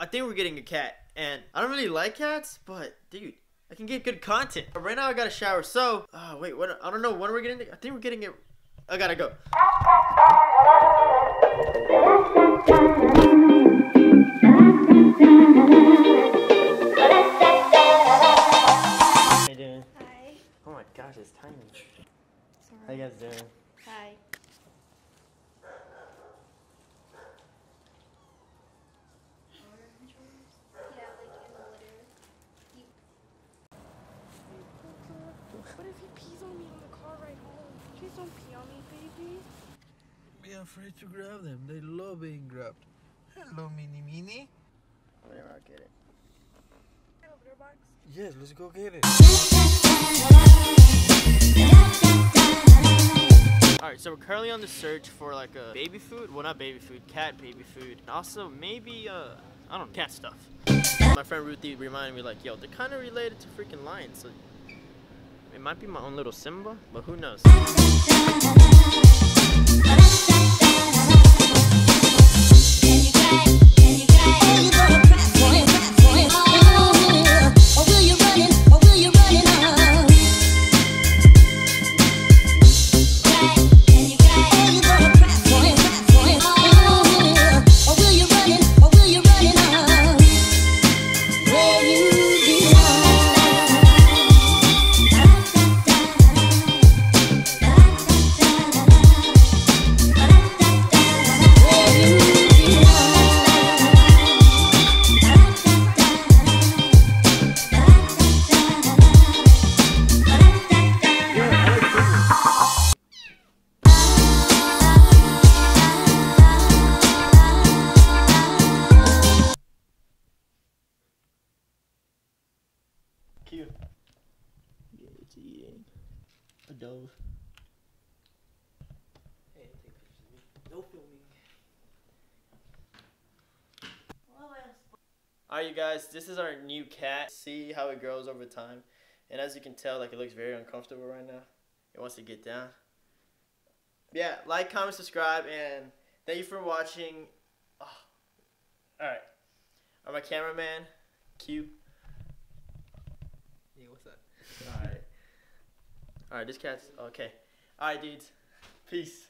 I think we're getting a cat, and I don't really like cats, but dude, I can get good content. But right now I gotta shower, so wait, what? I don't know when we're getting it. I think we're getting it. I gotta go. How you doing? Hi. Oh my gosh, it's tiny. Sorry. How you guys doing? Hi. Yeah, like in the litter. What if he pees on me on the car ride home? Please don't pee on me, baby. Be afraid to grab them. They love being grabbed. Hello, Mini Mini. Whatever, I'll get it. Litter box. Yes, let's go get it. Alright, so we're currently on the search for like a baby food. Well, not baby food, cat baby food. And also maybe, I don't know, cat stuff. My friend Ruthie reminded me like, yo, they're kind of related to freaking lions. So it might be my own little Simba, but who knows? Cute. Yeah, it's eating a dove. Hey, take pictures of me. No filming. Alright, you guys, this is our new cat. See how it grows over time. And as you can tell, like, it looks very uncomfortable right now. It wants to get down. Yeah, like, comment, subscribe, and thank you for watching. Oh. Alright. I'm my cameraman, Q. Yeah, what's that? Alright. Alright, this cat's okay. Alright, dudes. Peace.